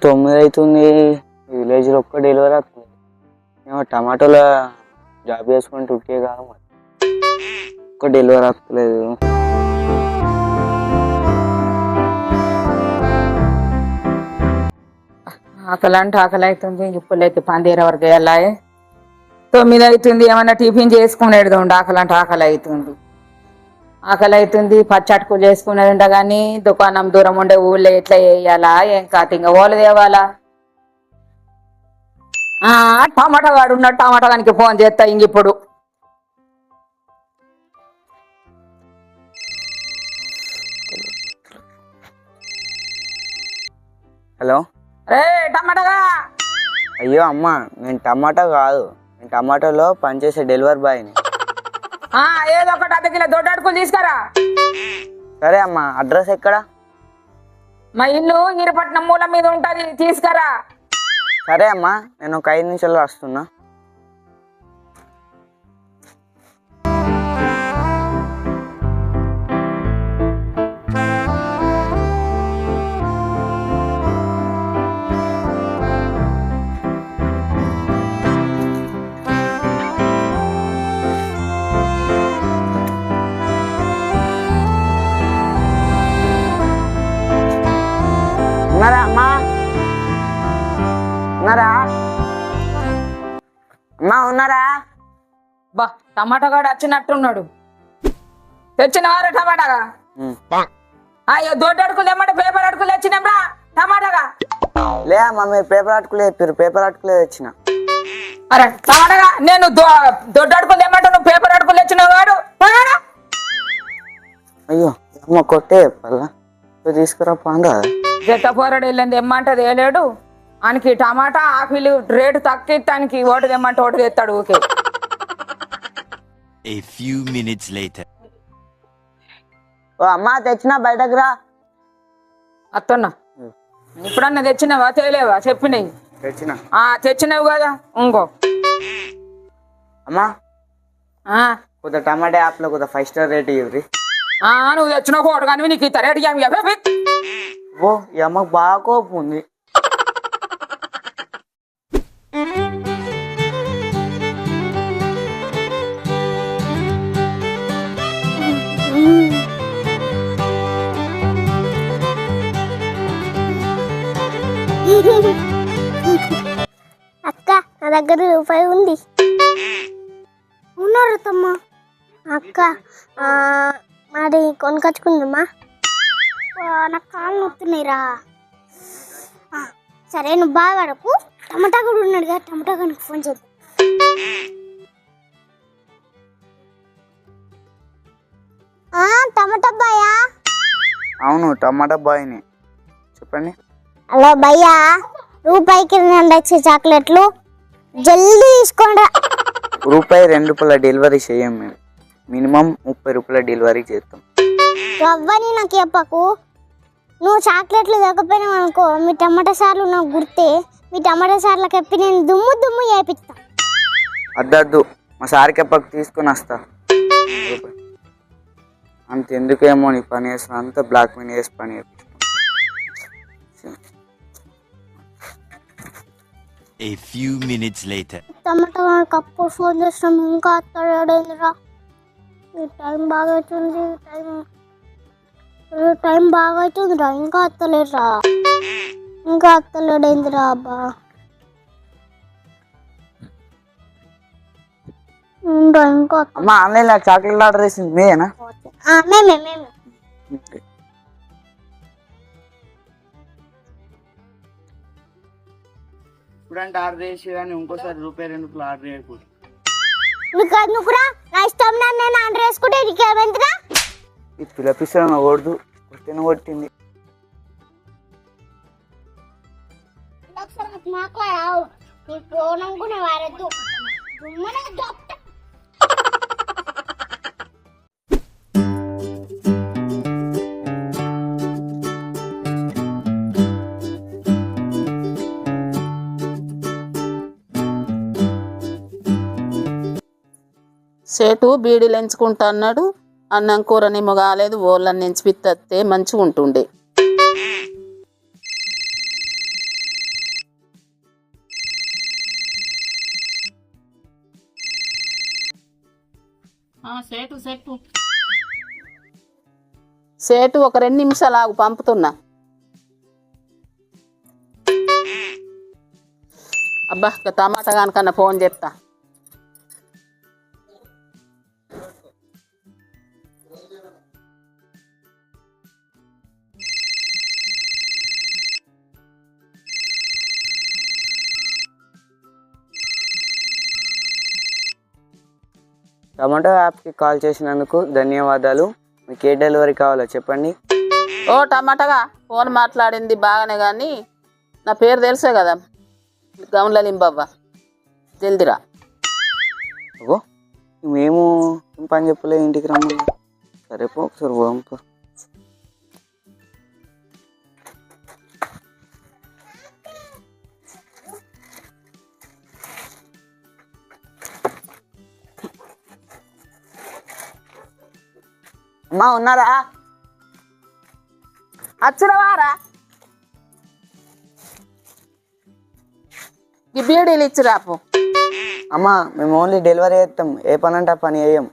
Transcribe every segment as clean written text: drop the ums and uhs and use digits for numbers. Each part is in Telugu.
9 అవుతుంది, విలేజ్లో ఒక్క డెలివరీ అవుతుంది. మేము టమాటోల జాబ్ చేసుకుంటూ ఉట్టే కాదు, ఒక్క డెలివరీ అవుతలేదు. ఆకలి అంటే ఆకలి అవుతుంది. ఇప్పుడైతే పందేర వరకు వెళ్ళాయి. 9 అవుతుంది. ఏమన్నా టిఫిన్ చేసుకునేది ఉండు. ఆకలి అంటే ఆకలి అవుతుంది. పచ్చటుకు చేసుకునేది ఉండ కానీ దుకాణం దూరం ఉండే ఊళ్ళో ఎట్లా వేయాలా ఏం కాదు. ఇంకా ఓళ్ళు తేవాలా. టమాటా వాడు ఉన్నాడు. టమాటా గానికి ఫోన్ చేస్తా. ఇంక ఇప్పుడు హలో, రే టమాటాగా. అయ్యో అమ్మ, నేను టమాటా కాదు, నేను టమాటోలో పనిచేసే డెలివరీ బాయ్ని. ఏదో ఒకటి అర్ధ కిలో దొడ్డు అడుకులు తీసుకురా. సరే అమ్మ, అడ్రస్ ఎక్కడ? మా ఇల్లు ఈరపట్నం మూల మీద ఉంటది, తీసుకురా. సరే అమ్మా, నేను ఒక 5 నిమిషాల్లో వస్తున్నా. ఉన్నారా అమ్మా? ఉన్నారా అమ్మా? ఉన్నారా? బా టమాటా గాడు వచ్చినట్టున్నాడు. తెచ్చిన వారా టమాటాగా? అయ్యో దొడ్డు అడుకులు ఏమంటే పేపర్ అడుకులు తెచ్చినాంరా టమాటాగా. లే అమ్మా, మీరు పేపర్ అటుకులే చెప్పారు, పేపర్ అటుకులే తెచ్చిన. అరే టమాటాగా, నేను దొడ్డు అడుకులు ఏమంటే నువ్వు పేపర్ అడుకులు తెచ్చినావు వాడు. అయ్యో అమ్మ, కొట్టే చెప్పాలా? తీసుకురా పాండా. జట్ట పోరాడు వెళ్ళింది ఎమ్మంటది వేయలేడు. ఆయనకి టమాటా ఆపిల్ రేటు తక్కువ ఇస్తానికి ఓటు తెమ్మంటే ఓటు తెస్తాడు. Okay. A few minutes later. ఓ అమ్మా, తెచ్చినా, బయటకు రా. అత్తన్నా ఇప్పుడన్నా తెచ్చినావా తేలేవా చెప్పినాయి? తెచ్చినా. తెచ్చినావు కదా. ఇంకో అమ్మా, కొద్దిగా టమాటా యాప్లో కొద్దిగా 5 స్టార్ రేట్ ఇవ్వరి. నువ్వు తెచ్చిన కోటు కానీ నీకు ఇంత రేటు ఓ ఈ అమ్మకు బాగా కోపం ఉంది. అక్క, నా దగ్గర రూపాయి ఉంది. ఉన్నారు తమ్మ. అక్క, మరి కొనుకొచ్చుకుందమ్మా. నాకు కాళ్ళు నొత్తున్నాయిరా. సరే నువ్వు బాగా పడకు. టమాటా కూడా ఉన్నాడు కదా, టమాటా గారికి ఫోన్ చేద్దాం. టమాటా బాయా? అవును, టమాటా బాయ్ని. చెప్పండి. హలో భయ్యా, రూపాయికి 2 వచ్చే చాక్లెట్లు జల్దీ తీసుకోండి. రూపాయి 2 రూపాయల డెలివరీ చేయం మేము, మినిమం 30 రూపాయల డెలివరీ చేస్తాం. రవ్వని నాకు చెప్పకు. నువ్వు చాక్లెట్లు దొరకపోయినావు అనుకో, మీ టమాటా సార్లు నాకు గుర్తే. మీ టమాటా సార్లకు చెప్పి నేను దుమ్ము దుమ్ము చేపిస్తా. అద్దద్దు, మా సార్కి ఎప్పకు తీసుకొని వస్తా. అంత ఎందుకేమో నీ పని చేస్తా, అంతా బ్లాక్ మెయిల్ చేసి పని చేస్తా. A few minutes later. టమాటా కప్పుడు ఫోన్ చేస్తాం, ఇంకా అత్తలేడేందిరా. టైం బాగా అవుతుంది, టైం బాగా అవుతుందిరా, ఇంకా అత్తలేడేందిరా అబ్బా. ఇంకా అమ్మ, ఆన్లైన్ లో చాక్లెట్ ఆర్డర్ చేసింది మీరేనా? మేమే. ఇప్పుడంటే ఆర్డర్ చేసి కానీ ఇంకోసారి రూపాయి 2 రూపాయలు ఆర్డర్ చేయకూడదు. నువ్వురా నా ఇష్టం, నేను ఆర్డర్ చేసుకుంటే నీకేమెంతరా? ఈ పిల్లపిస్తాను కొడుతూ కొట్టింది. మాట్లాడావు నీ ఫోన్ అనుకునే వారద్దు. సేటు బీడీలు ఎంచుకుంటా అన్నాడు. అన్నం కూరనేమో కాలేదు, ఓళ్ళని ఎంచిపిస్తే మంచిగా ఉంటుండే. సేటు ఒక 2 నిమిషాలు ఆగు, పంపుతున్నా. అబ్బా టమాటా కానికన్నా ఫోన్ చేస్తా. టమాటో యాప్కి కాల్ చేసినందుకు ధన్యవాదాలు. మీకు ఏ డెలివరీ కావాలో చెప్పండి. ఓ టమాటాగా ఫోన్ మాట్లాడింది బాగానే, కానీ నా పేరు తెలుసే కదా, గౌన్ల లింబవ్వ. జల్దిరా. ఓ మేము పని చెప్పలే, ఇంటికి రమ్మని. సరే పో, ఒకసారి పంపు. అమ్మా ఉన్నారా? అచ్చినవారా? ఈ బీడీలు ఇచ్చి రాపు. అమ్మా మేము ఓన్లీ డెలివరీ చేస్తాం, ఏ పని అంటే ఆ పని వేయం.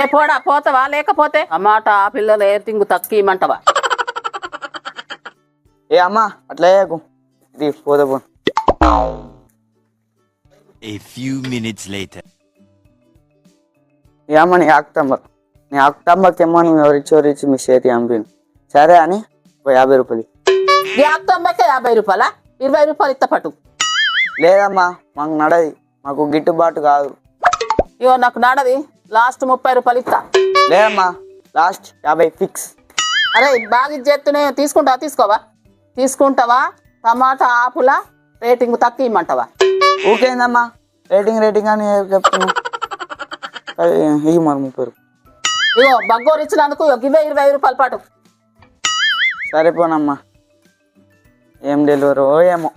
ఏ పోడా, పోతావా? లేకపోతే టమాటా పిల్లలు ఏ తింగు తక్కిమంటవా? ఏ అమ్మా అట్లా వేయకు, ఇది పోదా పో. A few minutes later. ఏ అమ్మ నీ ఆక్తంబకి నువ్వు ఎవరిచ్చి మీ చేతి పంపిను. సరే అని 50 రూపాయలు. ఈ అత్తమ్మకే 50 రూపాయలా? 20 రూపాయలు ఇత్త పట్టు. లేదమ్మా మాకు నడది, మాకు గిట్టుబాటు కాదు. ఇగో నాకు నడది, లాస్ట్ 30 రూపాయలు ఇస్తా. లేదమ్మా లాస్ట్ 50 ఫిక్స్. అరే బాగా ఇచ్చేస్తూనే తీసుకుంటావా? టమాటా ఆపుల రేటింగ్ తక్కువ ఇమ్మంటావా? ఓకేందమ్మా, రేటింగ్ అని చెప్తున్నా. ఇవి మరి 30 రూపాయలు. ఇగో బగ్గోరు ఇచ్చినందుకు ఇవే 20 రూపాయలు పాటు. సరిపోనమ్మా, ఏం డెలివరీ ఏమో.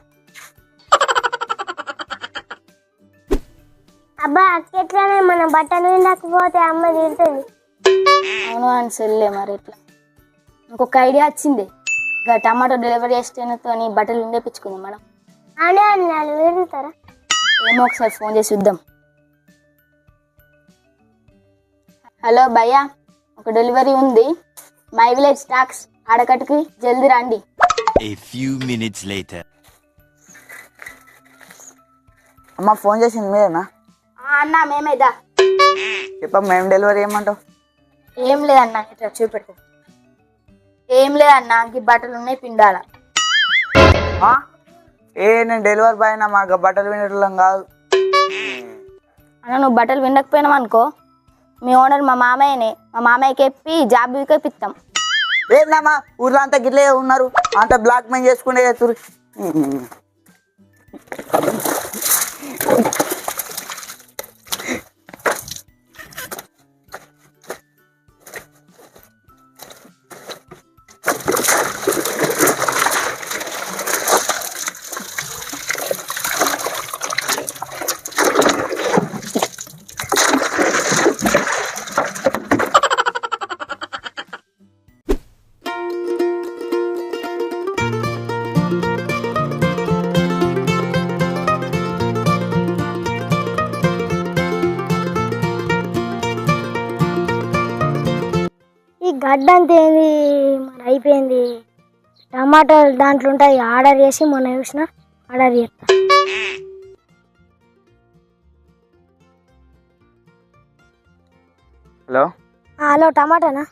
అబ్బా అట్లనే మన బట్టలు వినకపోతే అమ్మ తిడుతుంది. అవును అని సెల్లే, మరి ఎట్లా? ఇంకొక ఐడియా వచ్చింది. ఇక టమాటో డెలివరీ చేస్తేనతో బట్టలు ఉండేపించుకుంది మనం. అనే అన్నాడు వింటారా? ఏమో ఒకసారి ఫోన్ చేసి చూద్దాం. హలో భయ్యా, ఒక డెలివరీ ఉంది, మై విలేజ్ స్టాక్స్ ఆడకట్టుకి, జల్దీ రండి. A few minutes later. అమ్మ ఫోన్ చేసింది మీరేనా? అన్నా మేమేదా. చెప్పమ్మా ఏం డెలివరీ ఏమంటావు? ఏం లేదన్నా, ఇట్లా చూపెట్టు. ఏం లేదన్నా, ఈ బట్టలు ఉన్నాయి, పిండాల. నేను డెలివరీ బాయ్ అయినా, మాకు బట్టలు వినటం కాదు. అన్న నువ్వు బట్టలు వినకపోయినావు అనుకో, మీ ఓనర్ మా మామయ్యనే, మా మామయ్యకి ఎప్పి జాబ్ ఇప్పిస్తాం. ఏందమ్మా ఊర్లో అంతా గిట్లే ఉన్నారు, అంత బ్లాక్ మెయిల్ చేసుకుంటే చేస్తారు. గడ్డ అంతా ఏంది మన అయిపోయింది. టమాటాలు దాంట్లో ఉంటాయి, ఆర్డర్ చేసి మొన్న చూసిన, ఆర్డర్ చేస్తా. Hello hello టమాటానా?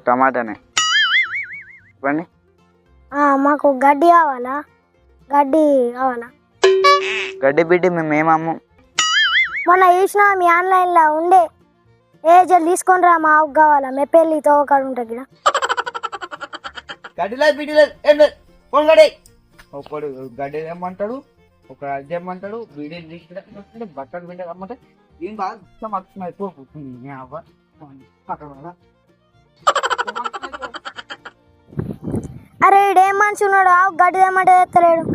టమాటానే చెప్పండి. మాకు గడ్డి కావాలా? గడ్డి బిడ్డి మేము ఏమమ్ము. మొన్న చూసిన మీ ఆన్లైన్లో ఉండే, జల్ తీసుకొని రా, మా ఆవుకు కావాలా. మెప్పెళ్ళి తోకాడు ఉంటుంది ఇక్కడ. ఒకడు గడ్డి ఏమంటాడు, ఒక అద్దె ఏమంటాడు, బీడీలు తీసుకుంటే బట్టలు బిడ్డ అమ్మంటే ఏం బాగా ఇష్టం అక్షం అయిపోతుంది. అరే ఇడేం మనిషి ఉన్నాడు, ఆవు గడ్డి తెమ్మంటే తెత్తలేడు.